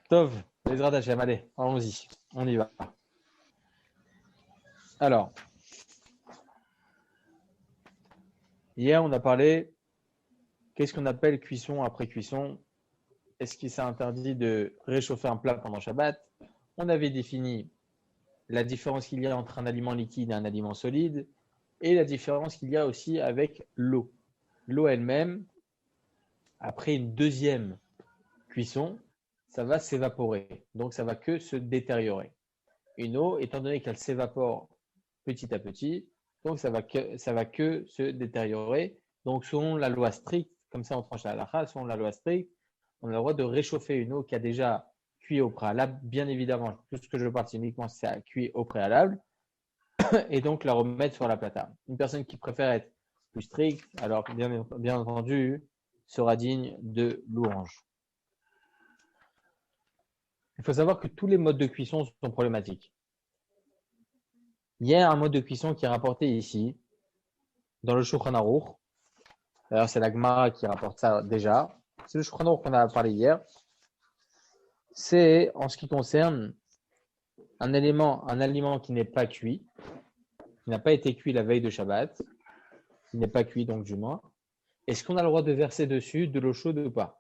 Tov, Bezrat Hashem, allez, allons-y, on y va. Alors, hier on a parlé, qu'est-ce qu'on appelle cuisson après cuisson? Est-ce qu'il s'est interdit de réchauffer un plat pendant Shabbat? On avait défini la différence qu'il y a entre un aliment liquide et un aliment solide, et la différence qu'il y a aussi avec l'eau. L'eau elle-même, après une deuxième cuisson, ça va s'évaporer, donc ça va que se détériorer. Une eau, étant donné qu'elle s'évapore petit à petit, donc ça va que se détériorer. Donc selon la loi stricte, comme ça on tranche la halakha, selon la loi stricte, on a le droit de réchauffer une eau qui a déjà cuit au préalable. Bien évidemment, tout ce que je parle, c'est uniquement si ça a cuit au préalable, et donc la remettre sur la plata. Une personne qui préfère être plus stricte, alors bien entendu, sera digne de louange. Il faut savoir que tous les modes de cuisson sont problématiques. Il y a un mode de cuisson qui est rapporté ici, dans le Shulchan Aruch. D'ailleurs, c'est la Gemara qui rapporte ça déjà. C'est le Shulchan Aruch qu'on a parlé hier. C'est en ce qui concerne un aliment qui n'est pas cuit, qui n'a pas été cuit la veille de Shabbat, qui n'est pas cuit donc du moins. Est-ce qu'on a le droit de verser dessus de l'eau chaude ou pas?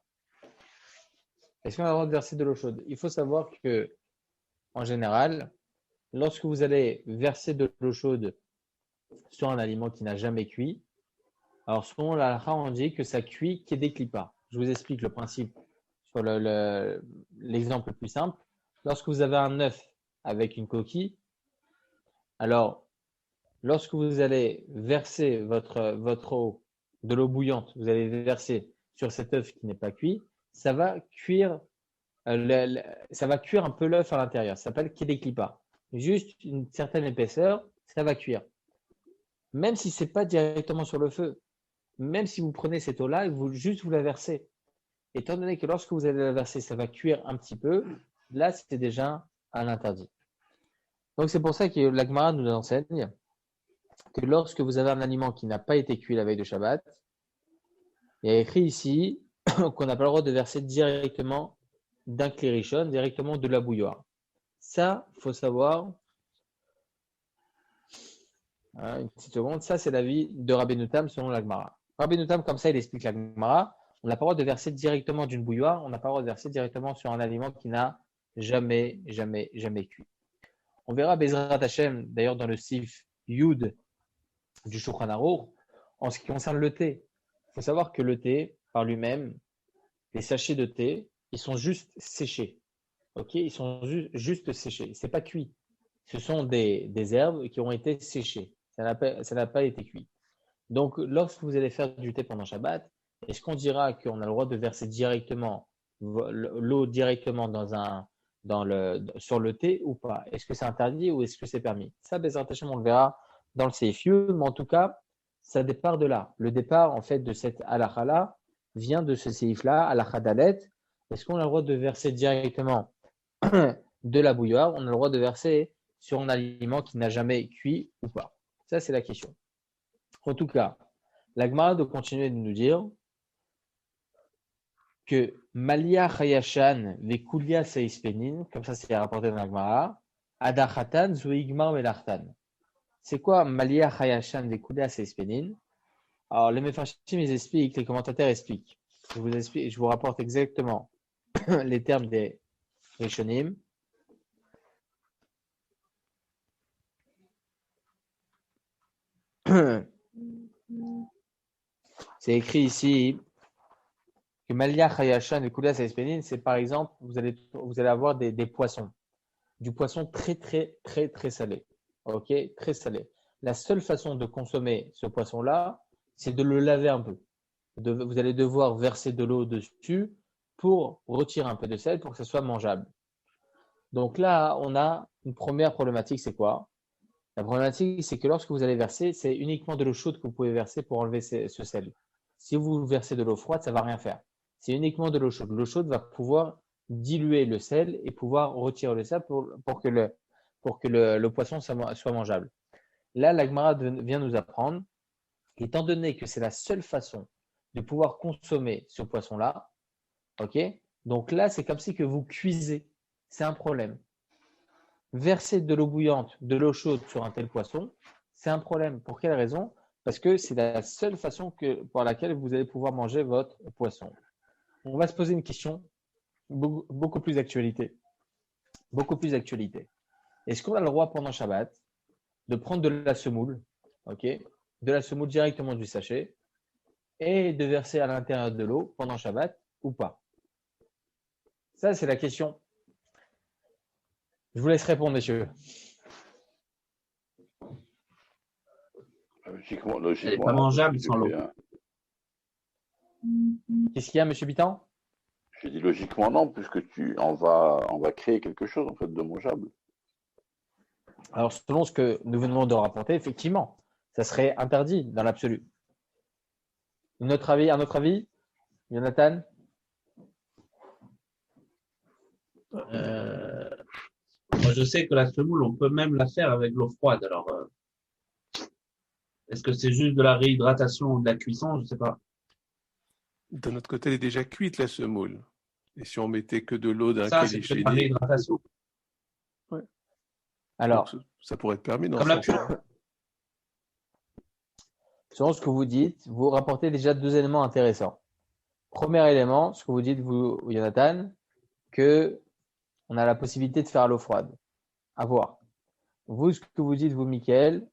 Est-ce qu'on a le droit de verser de l'eau chaude? Il faut savoir que, en général, lorsque vous allez verser de l'eau chaude sur un aliment qui n'a jamais cuit, alors selon la halakha, on dit que ça cuit kedeklipa. Je vous explique le principe sur l'exemple le plus simple. Lorsque vous avez un œuf avec une coquille, alors lorsque vous allez verser votre eau, de l'eau bouillante, vous allez verser sur cet œuf qui n'est pas cuit, ça va cuire, ça va cuire un peu l'œuf à l'intérieur. Ça s'appelle kedeklipa. Juste une certaine épaisseur, ça va cuire. Même si c'est pas directement sur le feu, même si vous prenez cette eau-là et vous la versez, étant donné que lorsque vous allez la verser, ça va cuire un petit peu, là, c'était déjà un interdit. Donc, c'est pour ça que la Gemara nous enseigne que lorsque vous avez un aliment qui n'a pas été cuit la veille de Shabbat, il y a écrit ici qu'on n'a pas le droit de verser directement d'un klérishon, directement de la bouilloire. Ça, il faut savoir, une petite seconde, ça, c'est l'avis de Rabbeinu Tam selon la Gemara. Rabbeinu Tam, comme ça, il explique la Gemara. On n'a pas le droit de verser directement d'une bouilloire, on n'a pas le droit de verser directement sur un aliment qui n'a jamais cuit. On verra Bezrat Hashem, d'ailleurs dans le Sif Yud du Shulchan Aruch, en ce qui concerne le thé. Il faut savoir que le thé, par lui-même, les sachets de thé, ils sont juste séchés. Ok, ils sont juste séchés. C'est pas cuit. Ce sont des herbes qui ont été séchées. Ça n'a pas été cuit. Donc, lorsque vous allez faire du thé pendant Shabbat, est-ce qu'on dira qu'on a le droit de verser directement l'eau directement sur le thé ou pas? Est-ce que c'est interdit ou est-ce que c'est permis? Ça, Bezrat Hashem, on le verra dans le CFU, mais en tout cas, ça départ de là. Le départ, en fait, de cette halakha-là vient de ce CF-là, halakha dalet. Est-ce qu'on a le droit de verser directement de la bouilloire? On a le droit de verser sur un aliment qui n'a jamais cuit ou pas? Ça, c'est la question. En tout cas, la Gemara de continuer de nous dire que Malia Chayashan Vekulia Seispenin, comme ça c'est rapporté dans la Gemara, Adachatan Zuigmar Melartan. C'est quoi Malia Chayashan Vekulia Seispenin? Alors les Mefarshim ils expliquent, les commentateurs expliquent. Je vous rapporte exactement les termes des Rishonim. C'est écrit ici que Malia Chayashan et Kulia Saispenin, c'est par exemple, vous allez avoir des poissons. Du poisson très salé. Ok, très salé. La seule façon de consommer ce poisson-là, c'est de le laver un peu. Vous allez devoir verser de l'eau dessus pour retirer un peu de sel pour que ce soit mangeable. Donc là, on a une première problématique, c'est quoi? La problématique, c'est que lorsque vous allez verser, c'est uniquement de l'eau chaude que vous pouvez verser pour enlever ce sel. Si vous versez de l'eau froide, ça ne va rien faire. C'est uniquement de l'eau chaude. L'eau chaude va pouvoir diluer le sel et pouvoir retirer le sel pour que le poisson soit mangeable. Là, la Gemara vient nous apprendre, étant donné que c'est la seule façon de pouvoir consommer ce poisson-là, ok, Donc là, c'est comme si que vous cuisez. C'est un problème. Verser de l'eau bouillante, de l'eau chaude sur un tel poisson, c'est un problème. Pour quelle raison? Parce que c'est la seule façon par laquelle vous allez pouvoir manger votre poisson. On va se poser une question beaucoup plus d'actualité. Beaucoup plus d'actualité. Est-ce qu'on a le droit pendant Shabbat de prendre de la semoule, ok, de la semoule directement du sachet et de verser à l'intérieur de l'eau pendant Shabbat ou pas? Ça, c'est la question. Je vous laisse répondre, messieurs. Logiquement, Elle n'est pas non, mangeable sans l'eau. Qu'est-ce qu'il y a, monsieur Bitan? J'ai dit logiquement non, puisque on va créer quelque chose en fait de mangeable. Alors, selon ce que nous venons de rapporter, effectivement, ça serait interdit dans l'absolu. Un autre avis, Jonathan? Moi, je sais que la semoule, on peut même la faire avec l'eau froide. Alors, est-ce que c'est juste de la réhydratation ou de la cuisson? Je ne sais pas. De notre côté, elle est déjà cuite, la semoule. Et si on mettait que de l'eau d'un Ça, c'est que de la kélichéni, réhydratation. Alors, ça pourrait être permis dans Comme ce la sens-là. selon ce que vous dites, vous rapportez déjà deux éléments intéressants. Premier élément, ce que vous dites, vous, Jonathan, que on a la possibilité de faire à l'eau froide. À voir. Vous, ce que vous dites, vous, Mickaël,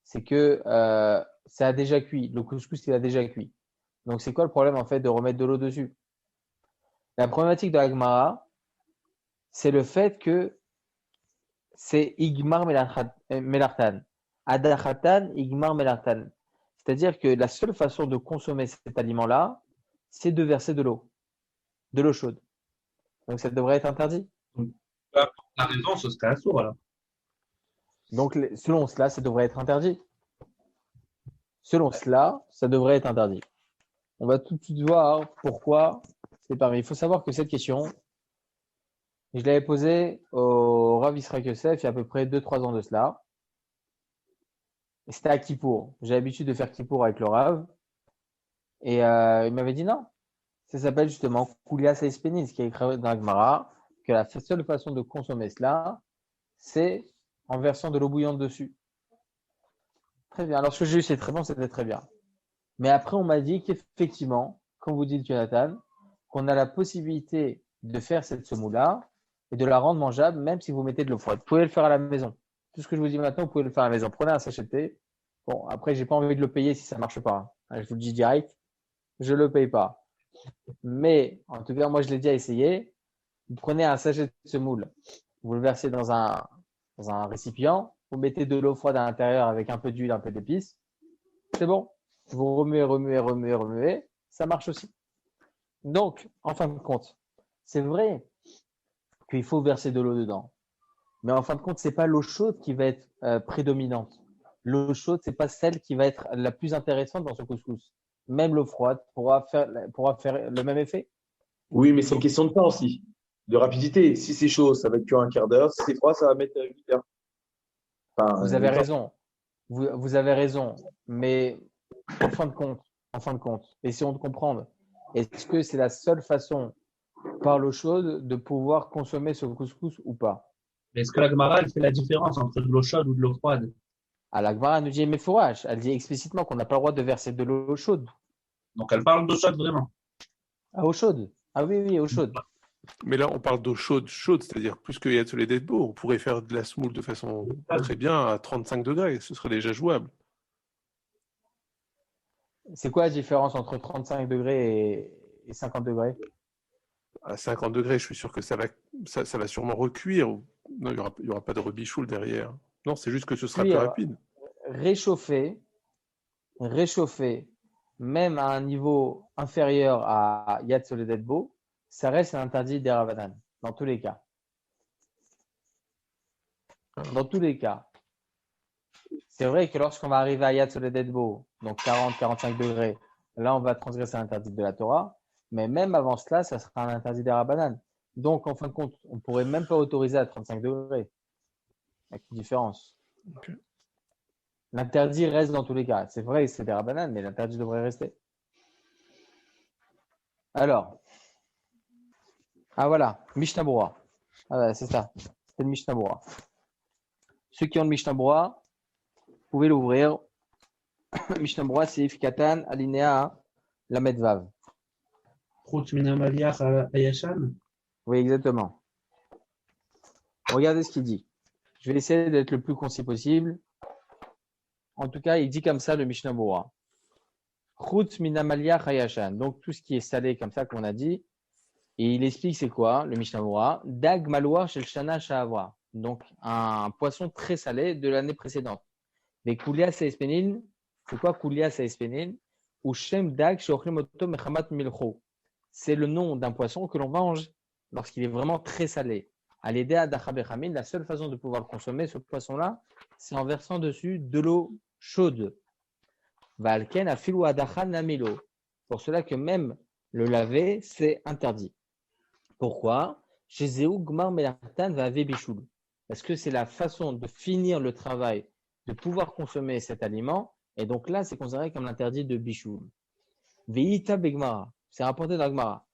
c'est que ça a déjà cuit. Le couscous, il a déjà cuit. Donc, c'est quoi le problème, en fait, de remettre de l'eau dessus? La problématique de la Gemara, c'est le fait que c'est Igmar Melartan. Adachatan, Igmar Melartan. C'est-à-dire que la seule façon de consommer cet aliment-là, c'est de verser de l'eau chaude. Donc, ça devrait être interdit. La raison, ce serait assourd, alors. Donc, selon cela, ça devrait être interdit. Selon cela, ça devrait être interdit. On va tout de suite voir pourquoi c'est permis. Il faut savoir que cette question, je l'avais posée au Rav Israël Yosef il y a à peu près 2-3 ans de cela. Et c'était à Kippour. J'ai l'habitude de faire Kippour avec le Rav. Et il m'avait dit non. Ça s'appelle justement Koulias Espénis, qui est écrit dans la Gemara, que la seule façon de consommer cela, c'est en versant de l'eau bouillante dessus. Très bien. Alors, ce que j'ai eu, c'est très bon, c'était très bien. Mais après, on m'a dit qu'effectivement, comme vous dites, Jonathan, qu'on a la possibilité de faire cette semoule-là et de la rendre mangeable, même si vous mettez de l'eau froide. Vous pouvez le faire à la maison. Tout ce que je vous dis maintenant, vous pouvez le faire à la maison. Prenez un sachet de thé. Bon, après, j'ai pas envie de le payer si ça marche pas. Je vous le dis direct, je le paye pas. Mais, en tout cas, moi, je l'ai déjà essayé. Vous prenez un sachet de semoule, vous le versez dans un récipient, vous mettez de l'eau froide à l'intérieur avec un peu d'huile, un peu d'épices. C'est bon. Vous remuez, ça marche aussi. Donc, en fin de compte, c'est vrai qu'il faut verser de l'eau dedans. Mais en fin de compte, c'est pas l'eau chaude qui va être prédominante. L'eau chaude, c'est pas celle qui va être la plus intéressante dans ce couscous. Même l'eau froide pourra faire le même effet. Oui, mais c'est une question de temps aussi, de rapidité. Si c'est chaud, ça va être qu'un quart d'heure. Si c'est froid, ça va mettre 8 heures. Enfin, Vous avez raison. Vous avez raison. Mais en fin de compte, essayons de comprendre. Est-ce que c'est la seule façon, par l'eau chaude, de pouvoir consommer ce couscous ou pas? Mais est-ce que la Gemara, elle fait la différence entre de l'eau chaude ou de l'eau froide? À la Gemara, elle nous dit, mais fourrage. Elle dit explicitement qu'on n'a pas le droit de verser de l'eau chaude. Donc, elle parle d'eau chaude vraiment. Ah, eau chaude. Ah oui, eau chaude. Mais là, on parle d'eau chaude, c'est-à-dire plus qu'il y a de soleil d'être beau. On pourrait faire de la semoule de façon très bien à 35 degrés. Ce serait déjà jouable. C'est quoi la différence entre 35 degrés et 50 degrés? À 50 degrés, je suis sûr que ça va sûrement recuire. Non, il y aura pas de rebichoule derrière. Non, c'est juste que ce sera plus rapide. Réchauffer, même à un niveau inférieur à Yad Soledetbo, ça reste un interdit des Ravadan, dans tous les cas. Dans tous les cas. C'est vrai que lorsqu'on va arriver à Yad Soledetbo, donc 40-45 degrés, là on va transgresser l'interdit de la Torah, mais même avant cela, ça sera un interdit des Ravadan. Donc en fin de compte, on ne pourrait même pas autoriser à 35 degrés. Avec une différence. Okay. L'interdit reste dans tous les cas. C'est vrai, c'est des Rabbanan, mais l'interdit devrait rester. Alors, Ah voilà, Mishnah Berurah. Ah ouais, c'est ça. C'était le Mishnah Berurah. Ceux qui ont le Mishnah Berurah, vous pouvez l'ouvrir. Mishnah Berurah, c'est Katan, alinéa Lamed Vav. Chutz min hamaliach hayashan. Oui, exactement. Regardez ce qu'il dit. Je vais essayer d'être le plus concis possible. En tout cas, il dit comme ça le Mishnah Berurah. Chutz min hamaliach hayashan. Donc tout ce qui est salé comme ça qu'on a dit. Et il explique c'est quoi le Mishnah Berurah. Dag maloir shel shana sha'avra. Donc un poisson très salé de l'année précédente. Mais Koulia Saespenin, c'est quoi Koulia Saespenin? Ou Shem Dag Sheochlim Oto Mechamat Milcho. C'est le nom d'un poisson que l'on mange lorsqu'il est vraiment très salé. À l'aider à Dachabechamin, la seule façon de pouvoir le consommer, ce poisson-là, c'est en versant dessus de l'eau chaude. Valken Afilu Adachan Namilo. Pour cela que même le laver, c'est interdit. Pourquoi? Chez Zéou Gmar Melartan va Bichoul. Parce que c'est la façon de finir le travail, de pouvoir consommer cet aliment. Et donc là, c'est considéré comme l'interdit de Bichoul. Veita Begmara. C'est rapporté dans Gmara.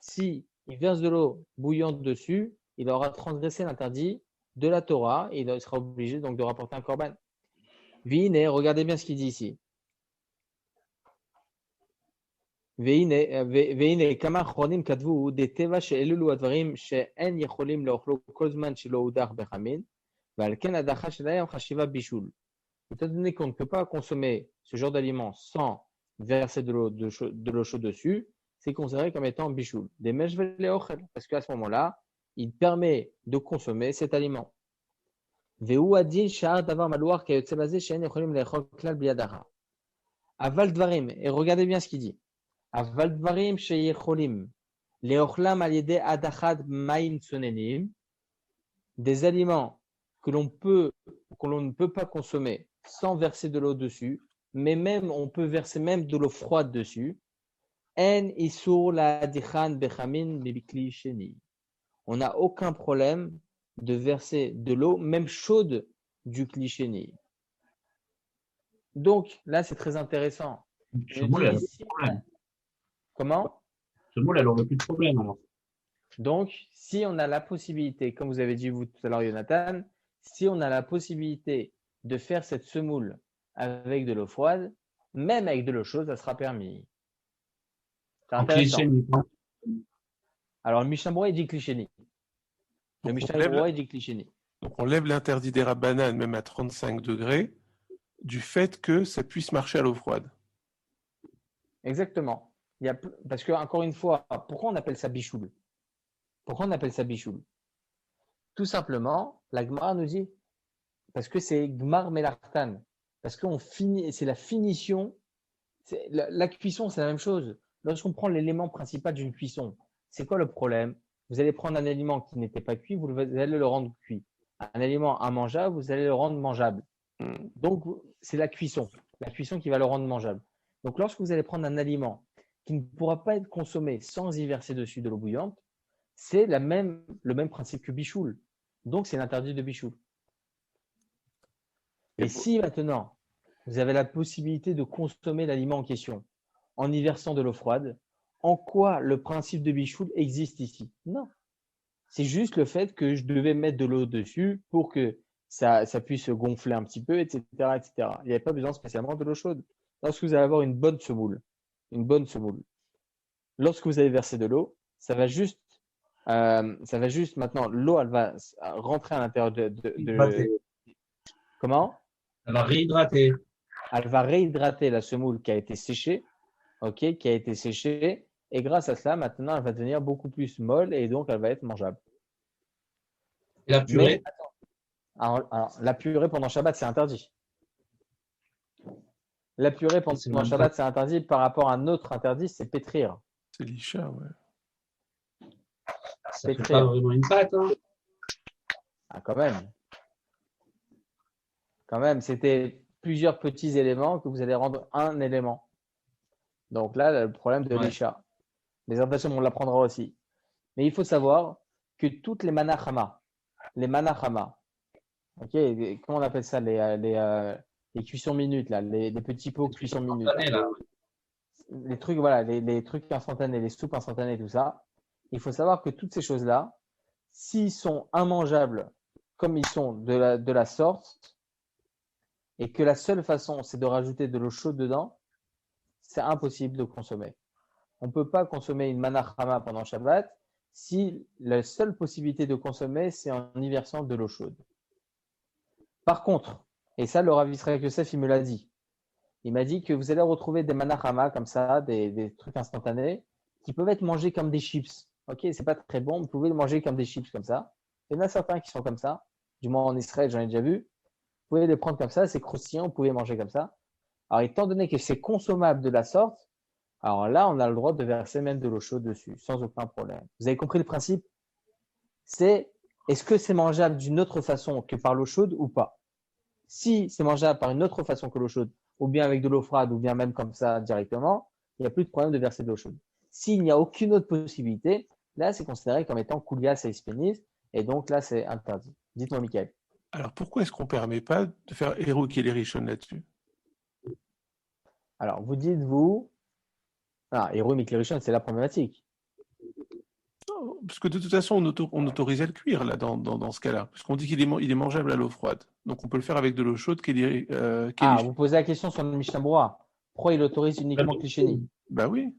Si il verse de l'eau bouillante dessus, il aura transgressé l'interdit de la Torah et il sera obligé donc de rapporter un korban. Vine, regardez bien ce qu'il dit ici. והנה כמה אחרונים כתבו דטבע שאלו הדברים שאין יכולים לאכלו כל זמן שלא הודח בחמין ועל כן הדחה שלהם חשיבה בישול. Étant donné qu'on ne peut pas consommer ce genre d'aliment sans verser de l'eau chaude dessus, c'est considéré comme étant bichoul. Des meshvel leochel, parce qu'à ce moment-là, il permet de consommer cet aliment. Ve'u adin sha'ar davar malouar kayotze bazeh she'en yecholim le'echol klal biyadaha. Aval dvarim, et regardez bien ce qu'il dit. Aval dvarim she'yecholim le'ochlam al yedei adachad ma'im tsonenim, des aliments que l'on ne peut pas consommer sans verser de l'eau dessus, mais même on peut verser même de l'eau froide dessus. En isur la dichan bechamin bibikli sheni. On n'a aucun problème de verser de l'eau, même chaude, du kli-sheni. Donc là, c'est très intéressant. Ce moule, elle aurait plus de problème. Comment? Ce moule, elle aurait plus de problème alors. Donc, si on a la possibilité, comme vous avez dit vous tout à l'heure, Jonathan, si on a la possibilité de faire cette semoule avec de l'eau froide, même avec de l'eau chaude, ça sera permis. C'est intéressant. Alors, le Mishnah Berurah, il dit kli-sheni. Le Mishnah Berurah, il dit kli-sheni. Donc, on lève l'interdit des rabbanan même à 35 degrés du fait que ça puisse marcher à l'eau froide. Exactement. Parce que, encore une fois, pourquoi on appelle ça bichoul? Pourquoi on appelle ça bichoul? Tout simplement, la Gemara nous dit, parce que c'est Gmar Melartan, parce qu'on finit, c'est la finition, la cuisson, c'est la même chose. Lorsqu'on prend l'élément principal d'une cuisson, c'est quoi le problème? Vous allez prendre un aliment qui n'était pas cuit, vous allez le rendre cuit. Un aliment immangeable, vous allez le rendre mangeable. Donc, c'est la cuisson qui va le rendre mangeable. Donc, lorsque vous allez prendre un aliment qui ne pourra pas être consommé sans y verser dessus de l'eau bouillante, c'est le même principe que bichoul. Donc, c'est l'interdit de bichoul. Et si maintenant, vous avez la possibilité de consommer l'aliment en question en y versant de l'eau froide, en quoi le principe de bichoul existe ici? Non. C'est juste le fait que je devais mettre de l'eau dessus pour que ça puisse gonfler un petit peu, etc., etc. Il n'y avait pas besoin spécialement de l'eau chaude. Lorsque vous allez avoir une bonne semoule, lorsque vous allez verser de l'eau, ça va juste maintenant, l'eau, elle va rentrer à l'intérieur de... Comment? Elle va réhydrater. Elle va réhydrater la semoule qui a été séchée, et grâce à cela, maintenant, elle va devenir beaucoup plus molle et donc elle va être mangeable. Et la purée? Alors, la purée pendant Shabbat, c'est interdit. La purée pendant Shabbat, c'est interdit par rapport à un autre interdit, c'est pétrir. C'est l'isha, ouais. Ça fait pas vraiment une pâte, hein? Ah, quand même, c'était plusieurs petits éléments que vous allez rendre un élément. Donc là, le problème de l'isha. Les adaptations, on l'apprendra aussi. Mais il faut savoir que toutes les manachama, ok, comment on appelle ça, les cuissons minutes, là, les petits pots cuissons minutes. les trucs, voilà, les trucs instantanés, les soupes instantanées, tout ça, il faut savoir que toutes ces choses-là, s'ils sont immangeables comme ils sont de la sorte, et que la seule façon, c'est de rajouter de l'eau chaude dedans, c'est impossible de consommer. On ne peut pas consommer une manachama pendant Shabbat si la seule possibilité de consommer, c'est en y versant de l'eau chaude. Par contre, et ça, le Rav Yisraël Yosef, il me l'a dit. Il m'a dit que vous allez retrouver des manachama comme ça, des trucs instantanés, qui peuvent être mangés comme des chips. Ok, c'est pas très bon, vous pouvez le manger comme des chips comme ça. Il y en a certains qui sont comme ça, du moins en Israël, j'en ai déjà vu. Vous pouvez les prendre comme ça, c'est croustillant, vous pouvez manger comme ça. Alors, étant donné que c'est consommable de la sorte, alors là, on a le droit de verser même de l'eau chaude dessus, sans aucun problème. Vous avez compris le principe? C'est, est-ce que c'est mangeable d'une autre façon que par l'eau chaude ou pas? Si c'est mangeable par une autre façon que l'eau chaude, ou bien avec de l'eau froide, ou bien même comme ça directement, il n'y a plus de problème de verser de l'eau chaude. S'il n'y a aucune autre possibilité, là, c'est considéré comme étant koulias et spénis, et donc là, c'est interdit. Dites-moi, Mickaël. Alors, pourquoi est-ce qu'on ne permet pas de faire Hérouk et les Rishon là-dessus? Alors, vous dites-vous, Héroï Miklerishon, c'est la problématique. Non, parce que de toute façon, on autorisait le cuire là, dans ce cas-là. Puisqu'on dit qu'il est mangeable à l'eau froide. Donc, on peut le faire avec de l'eau chaude Vous posez la question sur le Mishnah Berurah. Pourquoi il autorise uniquement Klisheni? Bah oui.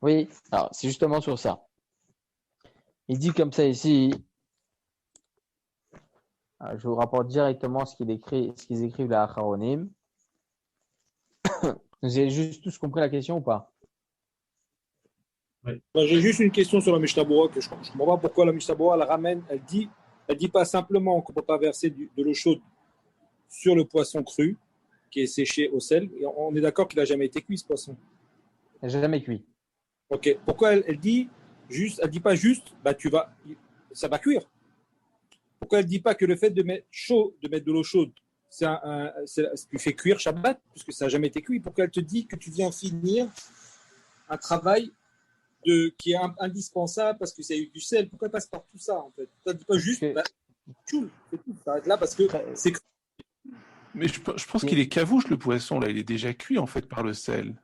Oui, alors c'est justement sur ça. Il dit comme ça ici. Alors, je vous rapporte directement ce qu'ils écrivent là à Acharonim. Vous avez juste tous compris la question ou pas? Ben, j'ai juste une question sur la Mishnah Berurah que je ne comprends pas pourquoi la Mishnah Berurah elle ramène, elle dit pas simplement qu'on ne peut pas verser de l'eau chaude sur le poisson cru qui est séché au sel. Et on est d'accord qu'il n'a jamais été cuit ce poisson. Il n'a jamais cuit. Ok. Pourquoi elle dit pas juste, ça va cuire. Pourquoi elle dit pas que le fait de mettre de l'eau chaude, tu fais cuire Shabbat puisque ça n'a jamais été cuit. Pourquoi elle te dit que tu viens finir un travail qui est indispensable parce que c'est eu du sel? Pourquoi elle passe par tout ça en fait? Tu ne dis pas juste, tchoul, c'est tout, ça arrête là parce que c'est cru. Mais je pense qu'il est cavouche le poisson là, il est déjà cuit en fait par le sel.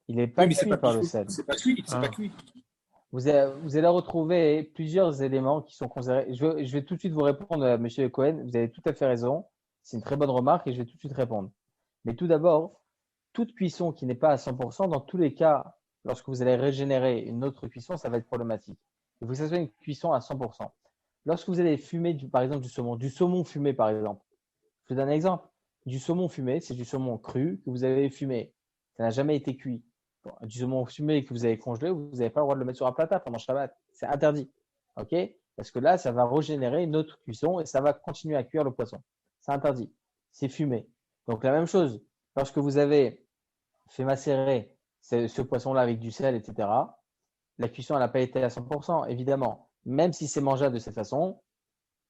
Il n'est pas cuit par le sel. C'est pas cuit, c'est pas cuit. Vous allez retrouver plusieurs éléments qui sont considérés. Je vais tout de suite vous répondre, M. Cohen. Vous avez tout à fait raison. C'est une très bonne remarque et je vais tout de suite répondre. Mais tout d'abord, toute cuisson qui n'est pas à 100%, dans tous les cas, lorsque vous allez régénérer une autre cuisson, ça va être problématique. Il faut que ça soit une cuisson à 100%. Lorsque vous allez fumer, par exemple, du saumon fumé, par exemple. Je vous donne un exemple. Du saumon fumé, c'est du saumon cru que vous avez fumé. Ça n'a jamais été cuit. Du saumon fumé que vous avez congelé, vous n'avez pas le droit de le mettre sur un plateau pendant Shabbat. C'est interdit. OK? Parce que là, ça va régénérer une autre cuisson et ça va continuer à cuire le poisson. C'est interdit. C'est fumé. Donc, la même chose, lorsque vous avez fait macérer ce poisson-là avec du sel, etc., la cuisson n'a pas été à 100%, évidemment. Même si c'est mangeable de cette façon,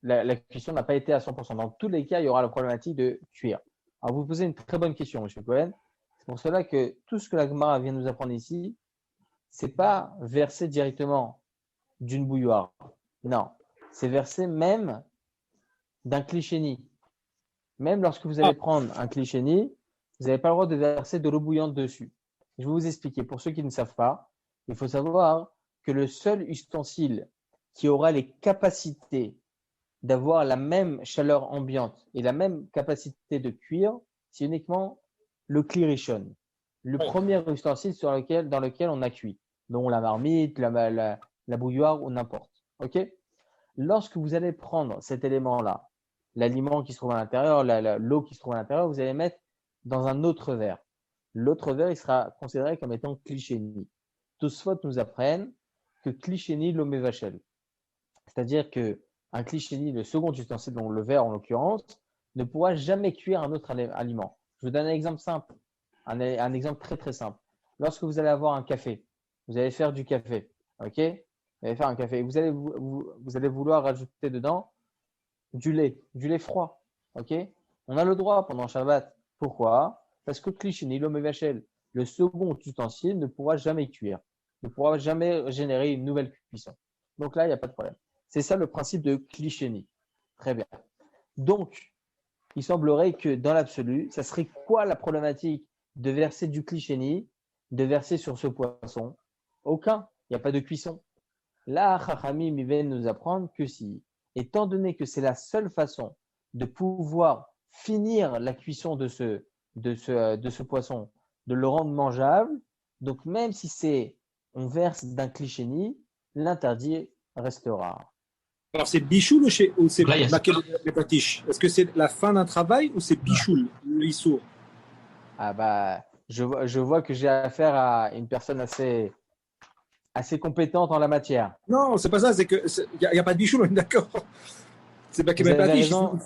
la cuisson n'a pas été à 100%. Dans tous les cas, il y aura la problématique de cuire. Alors, vous posez une très bonne question, M. Cohen. C'est pour cela que tout ce que la Gemara vient nous apprendre ici, c'est pas verser directement d'une bouilloire. Non, c'est verser même d'un klisheni. Même lorsque vous allez prendre un klisheni, vous n'avez pas le droit de verser de l'eau bouillante dessus. Je vais vous expliquer. Pour ceux qui ne savent pas, il faut savoir que le seul ustensile qui aura les capacités d'avoir la même chaleur ambiante et la même capacité de cuire, c'est uniquement le kli rishon, le premier ustensile dans lequel on a cuit, dont la marmite, la bouilloire ou n'importe. Ok? Lorsque vous allez prendre cet élément-là, l'aliment qui se trouve à l'intérieur, l'eau qui se trouve à l'intérieur, vous allez mettre dans un autre verre. L'autre verre, il sera considéré comme étant klisheni. Tosfot nous apprennent que klisheni l'omevachel. C'est-à-dire que un klisheni, le second ustensile, donc le verre en l'occurrence, ne pourra jamais cuire un autre aliment. Je vous donne un exemple simple, un exemple très très simple. Lorsque vous allez avoir un café, vous allez faire du café, ok? Vous allez faire un café, vous allez vouloir rajouter dedans du lait froid, ok? On a le droit pendant Shabbat. Pourquoi? Parce que klisheni l'omevachel, le second ustensile ne pourra jamais cuire, ne pourra jamais générer une nouvelle cuisson. Donc là, il n'y a pas de problème. C'est ça le principe de klisheni. Très bien. Donc, il semblerait que dans l'absolu, ça serait quoi la problématique de verser du klisheni de verser sur ce poisson? Aucun. Il n'y a pas de cuisson. Là, Chachamim, ils viennent nous apprendre que si, étant donné que c'est la seule façon de pouvoir finir la cuisson de ce poisson, de le rendre mangeable, donc même si on verse d'un clichéni, l'interdit restera. Alors, c'est bichoul ou c'est Là, il y a maquet de patiche? Est-ce que c'est la fin d'un travail ou c'est bichoul, le issour? Ah bah, je vois que j'ai affaire à une personne assez compétente en la matière. Non, c'est pas ça, c'est que il n'y a pas de bichoul, on est d'accord. C'est maquet Vous de avez patiche. raison.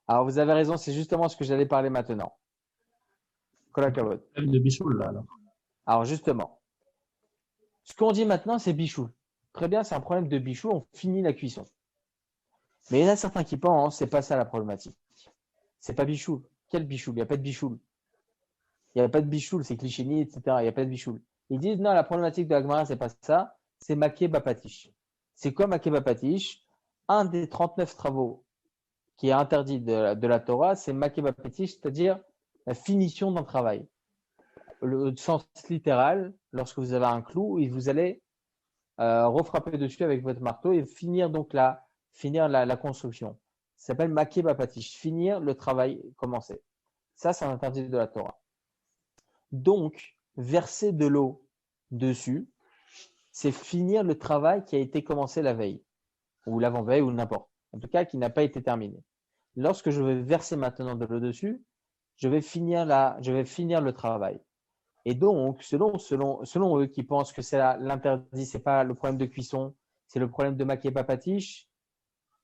Alors, vous avez raison, c'est justement ce que j'allais parler maintenant. Kolakavod. Problème de bichoul, là, alors. Alors, justement, ce qu'on dit maintenant, c'est bichou. Très bien, c'est un problème de bichou, on finit la cuisson. Mais il y en a certains qui pensent, c'est pas ça la problématique. C'est pas bichou. Quel bichou? Il n'y a pas de bichou. Il n'y a pas de bichou, c'est clichéni, etc. Il n'y a pas de bichou. Ils disent, non, la problématique de la Gemara, c'est pas ça, c'est maké bapatish. C'est quoi maké bapatish? Un des 39 travaux qui est interdit de la Torah, c'est maké bapatish, c'est-à-dire la finition d'un travail. Le sens littéral, lorsque vous avez un clou, et vous allez refrapper dessus avec votre marteau et finir donc la construction. Ça s'appelle maké bapatish, finir le travail commencé. Ça, c'est un interdit de la Torah. Donc, verser de l'eau dessus, c'est finir le travail qui a été commencé la veille, ou l'avant-veille, ou n'importe. En tout cas, qui n'a pas été terminé. Lorsque je vais verser maintenant de l'eau dessus, je vais finir le travail. Et donc, selon eux qui pensent que c'est l'interdit, c'est pas le problème de cuisson, c'est le problème de maquet papatiche,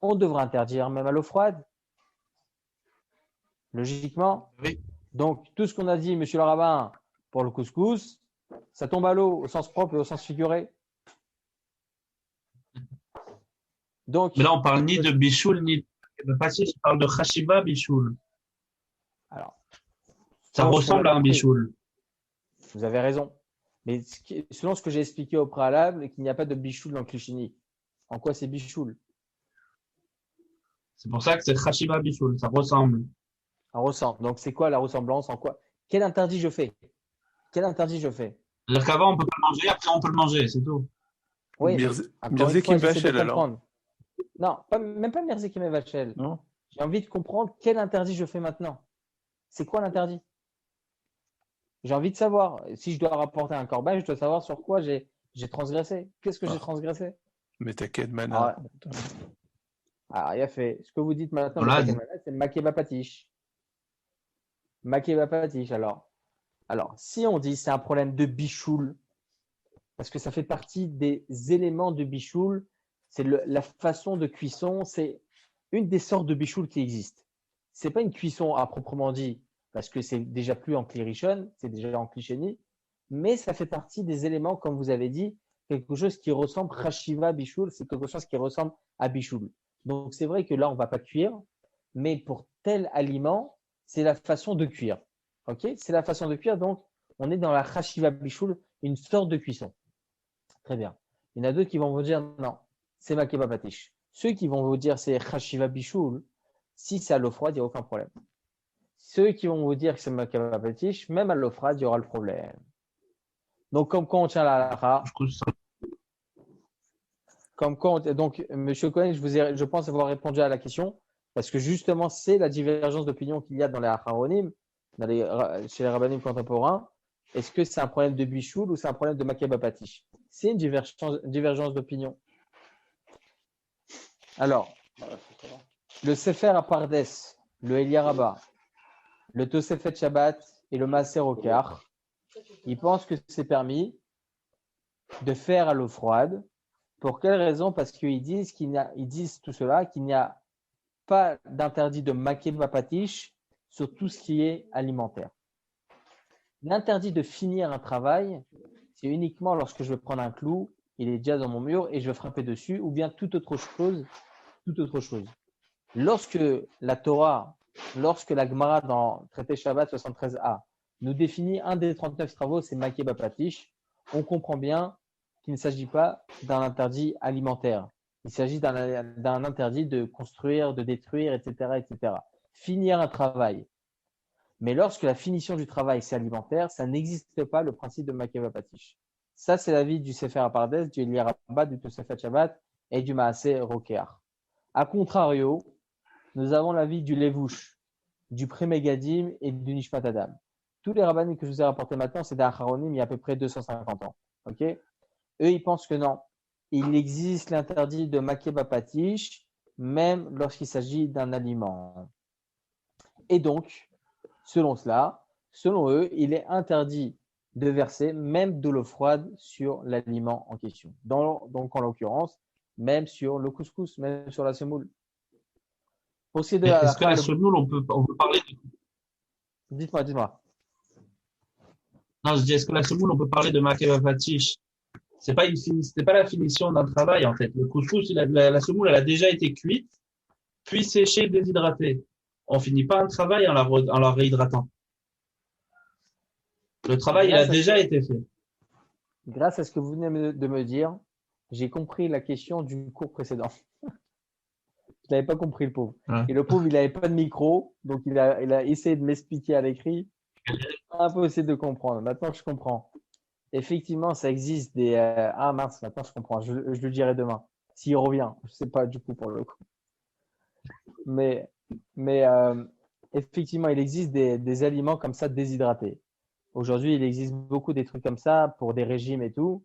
on devrait interdire même à l'eau froide. Logiquement. Oui. Donc, tout ce qu'on a dit, monsieur le rabbin, pour le couscous, ça tombe à l'eau au sens propre et au sens figuré. Donc, Mais là, on parle ni de bichoul, ni de patiche, on parle de chashiba bichoul. alors, Ça ressemble à un bichoul. vous avez raison. Mais selon ce que j'ai expliqué au préalable, qu'il n'y a pas de bichoul dans le clichini. En quoi c'est bichoul? C'est pour ça que c'est chashiba bichoul. Ça ressemble. Ça ressemble. Donc, c'est quoi la ressemblance? En quoi? Quel interdit je fais? C'est-à-dire qu'avant, on peut pas le manger, après, on peut le manger, c'est tout. Oui. Mirzekim Vachel, alors. Non, même pas Mirzekim Vachel. Non. J'ai envie de comprendre quel interdit je fais maintenant. C'est quoi l'interdit? J'ai envie de savoir. Si je dois rapporter un corban, je dois savoir sur quoi j'ai transgressé. Qu'est-ce que j'ai transgressé? Mais t'as quel mana? Alors, il a fait. Ce que vous dites maintenant, Voilà. c'est Makeba Patish. Makeba Patish, alors. Alors, si on dit c'est un problème de bichoul, parce que ça fait partie des éléments de bichoul, c'est la façon de cuisson, c'est une des sortes de bichoul qui existent. C'est pas une cuisson à proprement dit, parce que c'est déjà plus en klirichon, c'est déjà en clichéni, mais ça fait partie des éléments, comme vous avez dit, quelque chose qui ressemble Khashiva bichoul, c'est quelque chose qui ressemble à bichoul. Donc c'est vrai que là on va pas cuire, mais pour tel aliment, c'est la façon de cuire. Ok, c'est la façon de cuire, donc on est dans la Khashiva bichoul, une sorte de cuisson. Très bien. Il y en a d'autres qui vont vous dire non, c'est makeba patish. Ceux qui vont vous dire c'est Khashiva bichoul, si c'est à l'eau froide, il n'y a aucun problème. Ceux qui vont vous dire que c'est makeba patish, même à l'eau froide, il y aura le problème. Donc comme quand on tient la halakha, donc Monsieur Cohen, je pense avoir répondu à la question, parce que justement c'est la divergence d'opinion qu'il y a dans les acharonim, chez les rabbinim contemporains. Est-ce que c'est un problème de bichoul ou c'est un problème de makeba patish? C'est une divergence d'opinion. Alors, le Sefer à Pardes, le Eliaraba, le Tosefet Shabbat et le Maaser Okar, ils pensent que c'est permis de faire à l'eau froide. Pour quelle raison? Parce qu'ils disent tout cela, qu'il n'y a pas d'interdit de makeba patish sur tout ce qui est alimentaire. L'interdit de finir un travail, c'est uniquement lorsque je vais prendre un clou, il est déjà dans mon mur et je vais frapper dessus, ou bien toute autre chose. Lorsque la Torah, lorsque la Gemara dans Traité Shabbat 73a nous définit un des 39 travaux, c'est makeba patish, on comprend bien qu'il ne s'agit pas d'un interdit alimentaire. Il s'agit d'un interdit de construire, de détruire, etc., etc. Finir un travail. Mais lorsque la finition du travail, c'est alimentaire, ça n'existe pas le principe de Makeva Patish. Ça, c'est l'avis du Sefer Apardes, du Eli Rabbah, du Tosafat Shabbat et du Maaseh Rokeach. A contrario, nous avons l'avis du Levouche, du Prémégadim et du Nishmat Adam. Tous les rabbanim que je vous ai rapportés maintenant, c'est des Acharonim il y a à peu près 250 ans. Okay, eux, ils pensent que non. Il existe l'interdit de Makeba Patish, même lorsqu'il s'agit d'un aliment. Et donc, selon cela, selon eux, il est interdit de verser même de l'eau froide sur l'aliment en question. Donc, en l'occurrence, même sur le couscous, même sur la semoule. Pour ce qui est de Est-ce que la semoule, on peut parler de... Dites-moi. Non, je dis, est-ce que la semoule, on peut parler de Makeva Patish? C'était pas la finition d'un travail, en fait. Le couscous, la semoule, elle a déjà été cuite, puis séchée, déshydratée. On finit pas un travail en la réhydratant. Le travail, il a déjà été fait. Grâce à ce que vous venez de me dire, j'ai compris la question du cours précédent. Je l'avais pas compris, le pauvre. Ouais. Et le pauvre, il n'avait pas de micro, donc il a essayé de m'expliquer à l'écrit. Impossible de comprendre. Maintenant, je comprends. Effectivement, ça existe des... Ah mince, maintenant je comprends. Je le dirai demain. S'il revient. Je ne sais pas du coup pour le coup. Mais effectivement, il existe des aliments comme ça déshydratés. Aujourd'hui, il existe beaucoup des trucs comme ça pour des régimes et tout.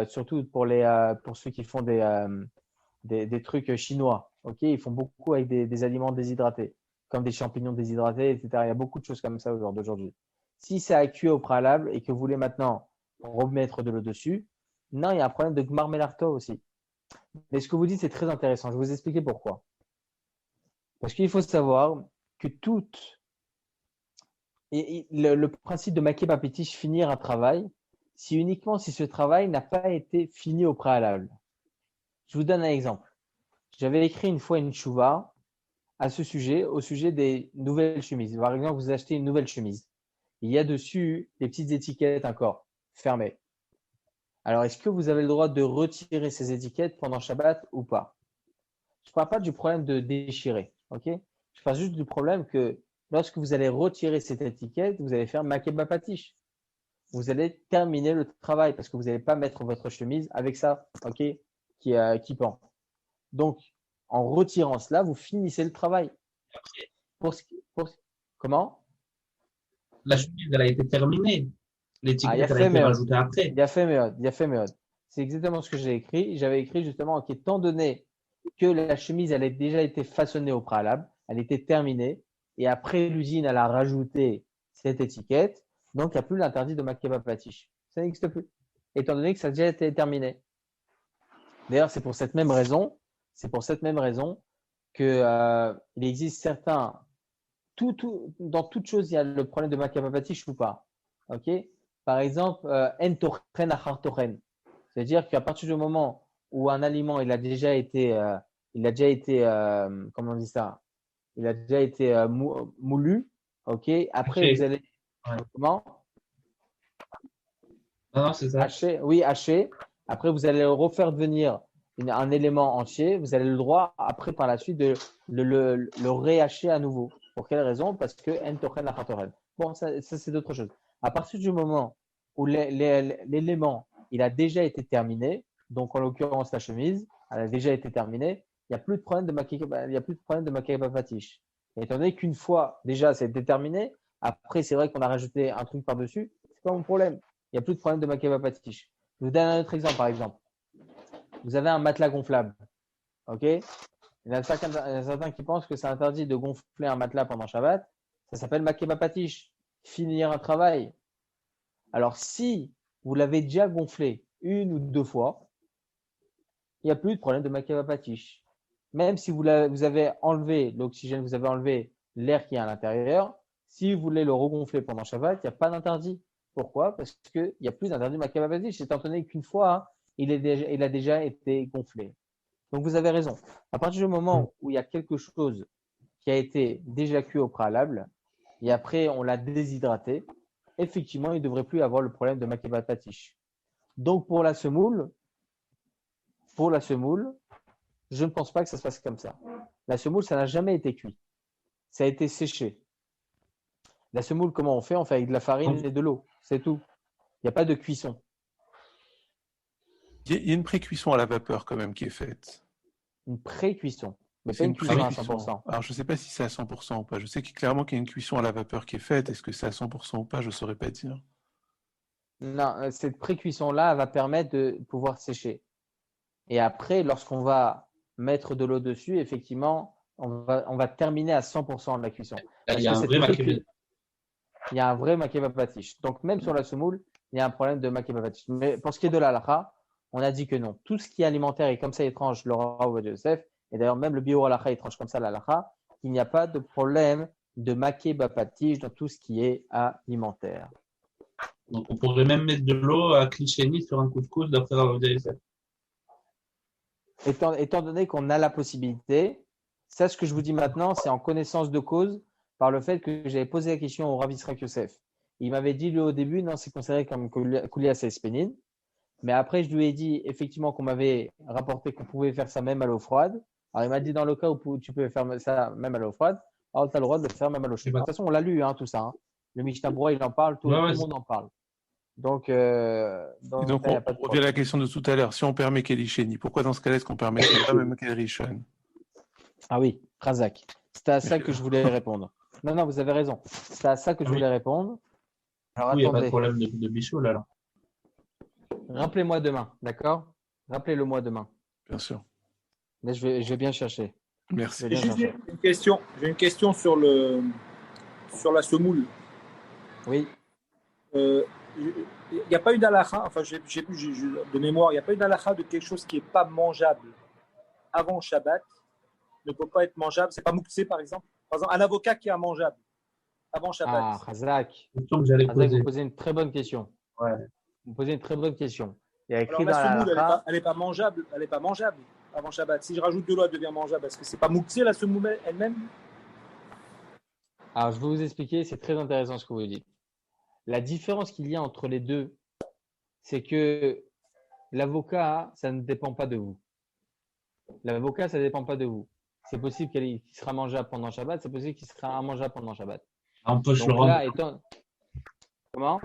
Surtout pour ceux qui font des trucs chinois. Okay, ils font beaucoup avec des aliments déshydratés, comme des champignons déshydratés, etc. Il y a beaucoup de choses comme ça aujourd'hui. Si c'est à cuire au préalable et que vous voulez maintenant remettre de l'eau dessus, non, il y a un problème de gmar melarto aussi. Mais ce que vous dites, c'est très intéressant. Je vais vous expliquer pourquoi. Parce qu'il faut savoir que le principe de Makeba Patish, finir un travail, c'est uniquement si ce travail n'a pas été fini au préalable. Je vous donne un exemple. J'avais écrit une fois une tchouva à ce sujet, au sujet des nouvelles chemises. Par exemple, vous achetez une nouvelle chemise. Il y a dessus des petites étiquettes encore fermées. Alors, est-ce que vous avez le droit de retirer ces étiquettes pendant Shabbat ou pas? Je ne parle pas du problème de déchirer. Okay, je parle juste du problème que lorsque vous allez retirer cette étiquette, vous allez faire Makeba Patish. Vous allez terminer le travail parce que vous n'allez pas mettre votre chemise avec ça, okay, qui pend. Donc, en retirant cela, vous finissez le travail. Comment? La chemise, elle a été terminée. L'étiquette, elle a été rajoutée après. Il y a fait méthode. C'est exactement ce que j'ai écrit. J'avais écrit justement qu'étant donné que la chemise, elle a déjà été façonnée au préalable, elle était terminée, et après l'usine, elle a rajouté cette étiquette, donc il n'y a plus l'interdit de Makeba Patish. Ça n'existe plus, étant donné que ça a déjà été terminé. D'ailleurs, c'est pour cette même raison que il existe certains, dans toute chose, il y a le problème de Makeba Patish ou pas. Okay, par exemple, en tochen achar tochen, c'est-à-dire qu'à partir du moment où un aliment il a déjà été comment on dit ça, il a déjà été moulu, ok, après haché. Vous allez comment? Non, c'est ça. Haché. Après vous allez refaire devenir un élément entier, vous avez le droit après par la suite de le réhacher à nouveau. Pour quelle raison? Parce que en tochen achar tochen. Bon, ça c'est d'autres choses. À partir du moment où l'élément il a déjà été terminé, donc en l'occurrence la chemise, elle a déjà été terminée, il n'y a plus de problème de Makeba Patish. Étant donné qu'une fois déjà c'est déterminé, après c'est vrai qu'on a rajouté un truc par-dessus, c'est pas mon problème. Il n'y a plus de problème de Makeba Patish. Je vous donne un autre exemple par exemple. Vous avez un matelas gonflable, ok? Il y en a certains qui pensent que c'est interdit de gonfler un matelas pendant Shabbat. Ça s'appelle Makeba Patish, finir un travail. Alors si vous l'avez déjà gonflé une ou deux fois, il n'y a plus de problème de Makeba Patish. Même si vous avez enlevé l'oxygène, vous avez enlevé l'air qui est à l'intérieur, si vous voulez le regonfler pendant Shabbat, il n'y a pas d'interdit. Pourquoi? Parce qu'il n'y a plus d'interdit de Makeba Patish, étant donné qu'une fois, il a déjà été gonflé. Donc vous avez raison. À partir du moment où il y a quelque chose qui a été déjà cuit au préalable, et après on l'a déshydraté, effectivement, il ne devrait plus avoir le problème de Makeba Patish. Donc pour la semoule, je ne pense pas que ça se passe comme ça. La semoule, ça n'a jamais été cuit. Ça a été séché. La semoule, comment on fait? On fait avec de la farine et de l'eau. C'est tout. Il n'y a pas de cuisson. Il y a une pré-cuisson à la vapeur quand même qui est faite. Une pré-cuisson. Mais C'est pas une une cuisson à pré-cuisson. 100%. Alors, je ne sais pas si c'est à 100% ou pas. Je sais clairement qu'il y a une cuisson à la vapeur qui est faite. Est-ce que c'est à 100% ou pas? Je ne saurais pas dire. Non, cette pré-cuisson-là va permettre de pouvoir sécher. Et après, lorsqu'on va mettre de l'eau dessus, effectivement, on va terminer à 100% de la cuisson. Il y a un vrai maquillage. Il y a un vrai makeba patish. Donc, même sur la semoule, il y a un problème de makeba patish. Mais pour ce qui est de la halakha, on a dit que non. Tout ce qui est alimentaire est comme ça étrange, le Rav Yosef, et d'ailleurs, même le bio halakha est étrange comme ça, la halakha, il n'y a pas de problème de makeba patish dans tout ce qui est alimentaire. Donc, on pourrait même mettre de l'eau à Klisheni sur un couscous d'après Rav Yosef. Étant donné qu'on a la possibilité, ça, ce que je vous dis maintenant, c'est en connaissance de cause par le fait que j'avais posé la question au Rav Yitzhak Yosef. Il m'avait dit, lui, au début, non, c'est considéré comme Koulias Espénine. Mais après, je lui ai dit, effectivement, qu'on m'avait rapporté qu'on pouvait faire ça même à l'eau froide. Alors, il m'a dit, dans le cas où tu peux faire ça même à l'eau froide, alors tu as le droit de le faire même à l'eau chaude. De toute façon, on l'a lu, tout ça. Le Mishnah Berurah, il en parle, tout le monde en parle. Donc, on revient à la question de tout à l'heure. Si on permet Kelisheni, pourquoi dans ce cas-là, est-ce qu'on permet pas même Kelishon? Ah oui, Razak. C'était à ça que je voulais répondre. Non, vous avez raison. C'était à ça que je voulais répondre. Alors, oui, il n'y a pas attendez. de problème de bichot, là. Rappelez-moi demain, d'accord? Rappelez-le-moi demain. Bien sûr. Là, je vais bien chercher. Merci. J'ai une question sur la semoule. Oui. Il n'y a pas eu d'halakha, enfin, j'ai de mémoire, il n'y a pas eu d'halakha de quelque chose qui n'est pas mangeable avant Shabbat, ne peut pas être mangeable. C'est pas mouktsé, par exemple. Par exemple, un avocat qui est mangeable avant Shabbat. Ah, Razak. Razak, vous posez une très bonne question. Ouais. Vous posez une très bonne question. Il y a écrit Alors, la dans semoule, la elle n'est pas mangeable. Elle n'est pas mangeable avant Shabbat. Si je rajoute de l'eau, elle devient mangeable. Est-ce que c'est pas mouktsé, la semoule elle-même? Alors, je vais vous expliquer. C'est très intéressant ce que vous dites. La différence qu'il y a entre les deux, c'est que l'avocat, ça ne dépend pas de vous. L'avocat, ça ne dépend pas de vous. C'est possible qu'il sera mangeable pendant Shabbat, c'est possible qu'il sera immangeable pendant Shabbat. On peut se le Donc rendre. là, Comment?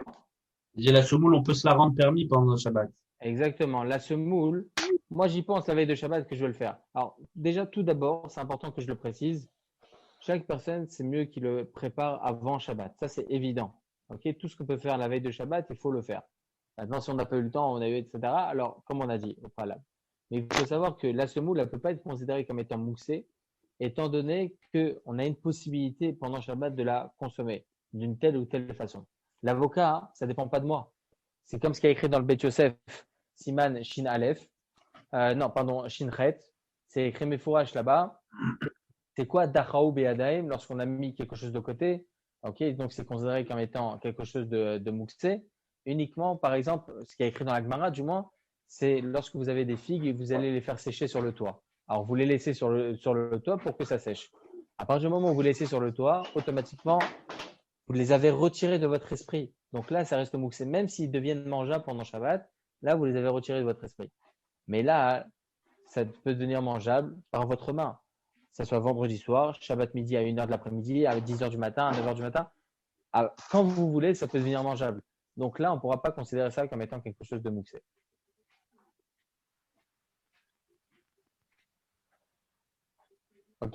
J'ai la semoule, on peut se la rendre permis pendant le Shabbat. Exactement. La semoule, moi j'y pense la veille de Shabbat que je vais le faire. Alors déjà, tout d'abord, c'est important que je le précise. Chaque personne, c'est mieux qu'il le prépare avant Shabbat. Ça, c'est évident. Ok, tout ce qu'on peut faire la veille de Shabbat, il faut le faire. Maintenant, si on n'a pas eu le temps, on a eu, etc. Alors, comme on a dit, au préalable. Mais il faut savoir que la semoule, elle ne peut pas être considérée comme étant moussée, étant donné qu'on a une possibilité pendant Shabbat de la consommer d'une telle ou telle façon. L'avocat, ça ne dépend pas de moi. C'est comme ce qui est écrit dans le Bet Yosef, Siman Shin Aleph. Shin Chet. C'est écrit Mefourash là-bas. C'est quoi Dachaou Be'adaim lorsqu'on a mis quelque chose de côté? Ok, donc c'est considéré comme étant quelque chose de mouxé. Uniquement, par exemple, ce qui est écrit dans la Gemara, du moins, c'est lorsque vous avez des figues et vous allez les faire sécher sur le toit. Alors, vous les laissez sur le toit pour que ça sèche. À partir du moment où vous les laissez sur le toit, automatiquement, vous les avez retirés de votre esprit. Donc là, ça reste mouxé. Même s'ils deviennent mangeables pendant Shabbat, là, vous les avez retirés de votre esprit. Mais là, ça peut devenir mangeable par votre main. Que ce soit vendredi soir, Shabbat midi à 1h de l'après-midi, à 10h du matin, à 9h du matin. Quand vous voulez, ça peut devenir mangeable. Donc là, on ne pourra pas considérer ça comme étant quelque chose de mouxé. Ok?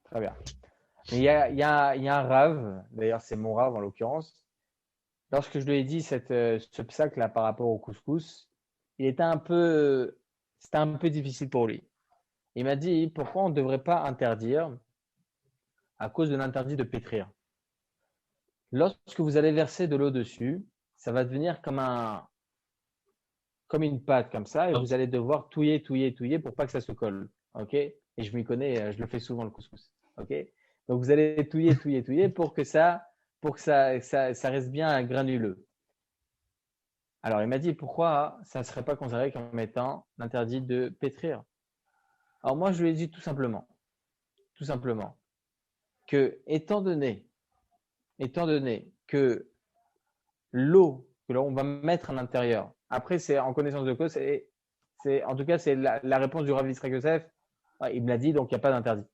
Très bien. Mais il y a un rave, d'ailleurs c'est mon rave en l'occurrence. Lorsque je lui ai dit ce psaque là par rapport au couscous, c'était un peu difficile pour lui. Il m'a dit pourquoi on ne devrait pas interdire à cause de l'interdit de pétrir. Lorsque vous allez verser de l'eau dessus, ça va devenir comme une pâte comme ça et vous allez devoir touiller pour pas que ça se colle. Ok? Et je m'y connais, je le fais souvent le couscous. Ok? Donc vous allez touiller pour que ça reste bien granuleux. Alors il m'a dit pourquoi ça ne serait pas considéré comme étant l'interdit de pétrir. Alors moi je lui ai dit tout simplement que étant donné que l'eau que l'on va mettre à l'intérieur, après c'est en connaissance de cause, en tout cas c'est la réponse du Rav Yitzhak Yosef, il me l'a dit donc il n'y a pas d'interdit.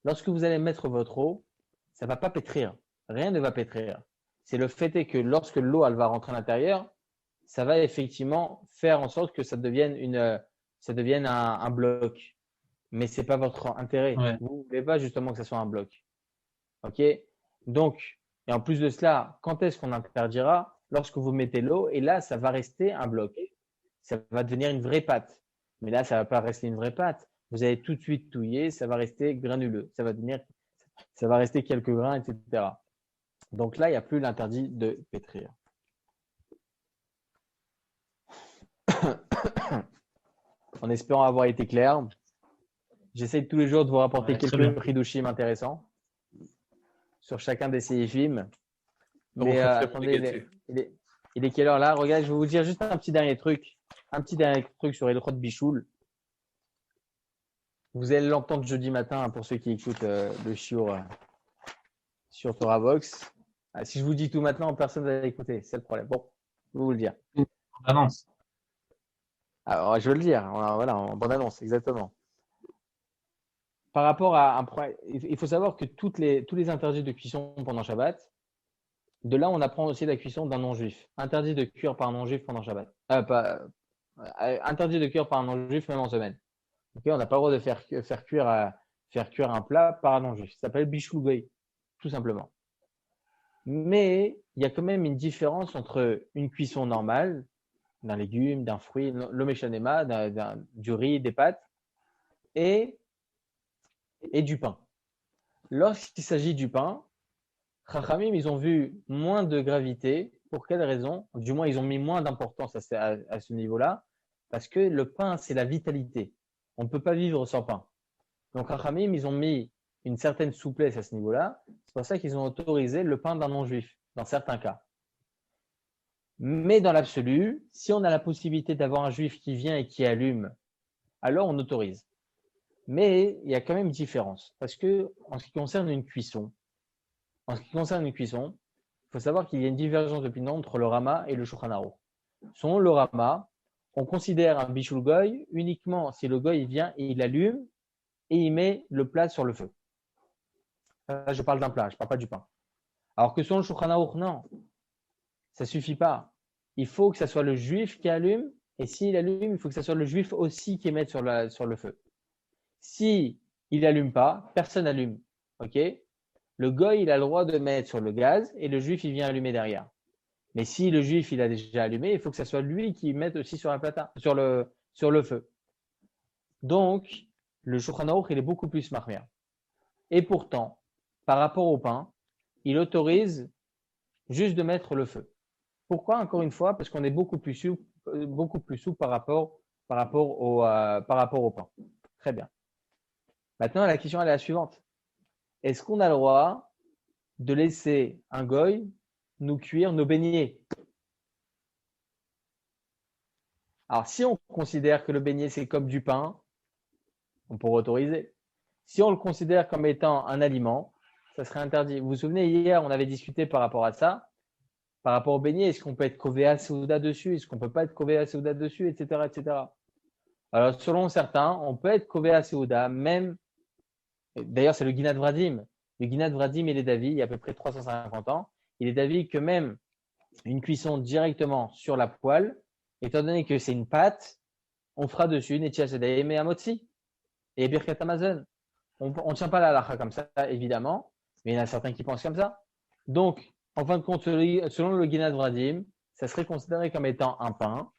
lorsque vous allez mettre votre eau, ça ne va pas pétrir. Rien ne va pétrir. C'est le fait est que lorsque l'eau elle va rentrer à l'intérieur, ça va effectivement faire en sorte que ça devienne un bloc. Mais ce n'est pas votre intérêt. Ouais. Vous ne voulez pas justement que ça soit un bloc. OK? Donc, et en plus de cela, quand est-ce qu'on interdira? Lorsque vous mettez l'eau, et là, ça va rester un bloc. Ça va devenir une vraie pâte. Mais là, ça ne va pas rester une vraie pâte. Vous allez tout de suite touiller, ça va rester granuleux. Ça va rester quelques grains, etc. Donc là, il n'y a plus l'interdit de pétrir. En espérant avoir été clair, j'essaie tous les jours de vous rapporter Ouais, très bien. quelques hidushim intéressants sur chacun des séifim. Non, Mais ça fait attendez, négatif. il est quelle heure là? Regarde, je vais vous dire juste un petit dernier truc. Un petit dernier truc sur Elchot Bichoul. Vous allez l'entendre jeudi matin hein, pour ceux qui écoutent le shiur sur Torah Vox. Si je vous dis tout maintenant, personne ne va écouter. C'est le problème. Bon, je vais vous le dire. Annonce. Alors, je vais le dire. Voilà, en bande annonce, exactement. Par rapport à il faut savoir que tous les interdits de cuisson pendant Shabbat, de là, on apprend aussi la cuisson d'un non-juif. Interdit de cuire par un non-juif pendant Shabbat. Interdit de cuire par un non-juif même en semaine. Okay, on n'a pas le droit de faire cuire un plat par un non-juif. Ça s'appelle Bishul Goy, tout simplement. Mais il y a quand même une différence entre une cuisson normale, d'un légume, d'un fruit, l'omeshanema, du riz, des pâtes, et du pain. Lorsqu'il s'agit du pain, Chachamim, ils ont vu moins de gravité. Pour quelle raison? Du moins, ils ont mis moins d'importance à ce niveau-là, parce que le pain, c'est la vitalité. On ne peut pas vivre sans pain. Donc, Chachamim, ils ont mis une certaine souplesse à ce niveau-là. C'est pour ça qu'ils ont autorisé le pain d'un non-juif, dans certains cas. Mais dans l'absolu, si on a la possibilité d'avoir un juif qui vient et qui allume, alors on autorise. Mais il y a quand même une différence. Parce que, en ce qui concerne une cuisson, il faut savoir qu'il y a une divergence d'opinion entre le Rama et le Shulchan Aruch. Selon le Rama, on considère un Bishul Goy uniquement si le Goy vient et il allume et il met le plat sur le feu. Là, je parle d'un plat, je ne parle pas du pain. Alors que selon le Shulchan Aruch, non, ça ne suffit pas. Il faut que ce soit le juif qui allume, et s'il allume, il faut que ce soit le juif aussi qui mette sur le feu. Si il n'allume pas, personne n'allume. Ok? Le goy, il a le droit de mettre sur le gaz, et le juif, il vient allumer derrière. Mais si le juif, il a déjà allumé, il faut que ce soit lui qui mette aussi sur le feu. Donc, le Shulchan Aruch, il est beaucoup plus marmir. Et pourtant, par rapport au pain, il autorise juste de mettre le feu. Pourquoi? Encore une fois, parce qu'on est beaucoup plus souple par rapport au pain. Très bien. Maintenant, la question elle est la suivante. Est-ce qu'on a le droit de laisser un goy nous cuire nos beignets? Alors, si on considère que le beignet, c'est comme du pain, on pourrait autoriser. Si on le considère comme étant un aliment, ça serait interdit. Vous vous souvenez, hier, on avait discuté par rapport à ça. Par rapport au beignet, est-ce qu'on peut être Kovéa Souda dessus? Est-ce qu'on ne peut pas être Kovéa Souda dessus? Etc., etc. Alors, selon certains, on peut être Kovéa Souda, même. D'ailleurs, c'est le Ginat Vradim. Le Ginat Vradim, il est d'avis, il y a à peu près 350 ans. Il est d'avis que même une cuisson directement sur la poêle, étant donné que c'est une pâte, on fera dessus Netchia Sedaïm et Amotsi et Birkat Amazon. On ne tient pas la halakha comme ça, évidemment, mais il y en a certains qui pensent comme ça. Donc, en fin de compte, selon le Ginat Vradim, ça serait considéré comme étant un pain.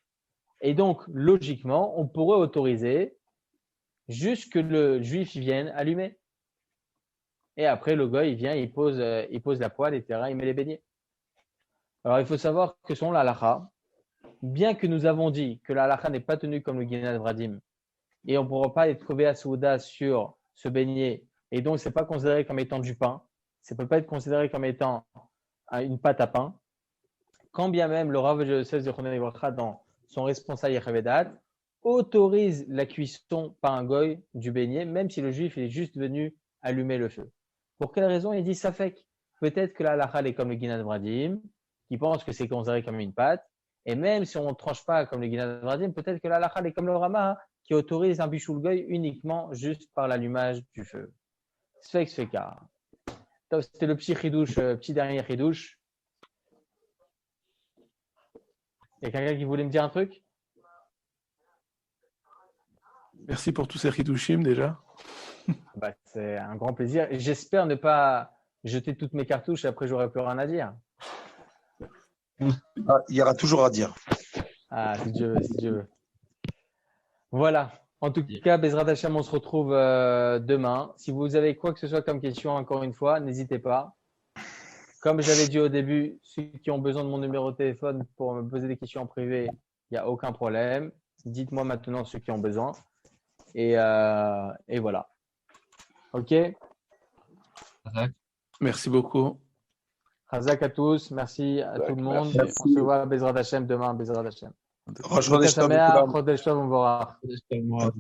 Et donc, logiquement, on pourrait autoriser juste que le juif vienne allumer. Et après, le goy, il vient, il pose la poêle, etc., il met les beignets. Alors, il faut savoir que selon la halakha, bien que nous avons dit que la halakha n'est pas tenue comme le Ginat Vradim, et on ne pourra pas être trouvé à Souda sur ce beignet, et donc ce n'est pas considéré comme étant du pain, ça ne peut pas être considéré comme étant une pâte à pain, quand bien même le Rav Yosef Zichrono Livracha dans son responsable Yechavedat autorise la cuisson par un goy du beignet, même si le juif est juste venu allumer le feu. Pour quelle raison? Il dit ça fait que peut-être que la halakha est comme le Ginat Vradim, qui pense que c'est considéré comme une pâte, et même si on ne tranche pas comme le Ginat Vradim, peut-être que la halakha est comme le Rama, qui autorise un Bishul Goy uniquement juste par l'allumage du feu. Sfeik Sfeika. C'était le petit chidouche, petit dernier chidouche. Il y a quelqu'un qui voulait me dire un truc? Merci pour tous ces Hidushim déjà. Bah, c'est un grand plaisir. Et j'espère ne pas jeter toutes mes cartouches et après j'aurai plus rien à dire. Ah, il y aura toujours à dire. Ah, si Dieu veut, si Dieu veut. Voilà. En tout cas, Bezrat Hashem, on se retrouve demain. Si vous avez quoi que ce soit comme question, encore une fois, n'hésitez pas. Comme j'avais dit au début, ceux qui ont besoin de mon numéro de téléphone pour me poser des questions en privé, il n'y a aucun problème. Dites-moi maintenant ceux qui ont besoin. Et voilà. OK? Merci beaucoup. Razak à tous. Merci à tout le monde. Merci. On se voit à Bezrat Hashem demain. Bezrat Hashem. Rosh Chodesh Tov, Sameach, לכולם. Chodesh Tov, Mevorach. Moi,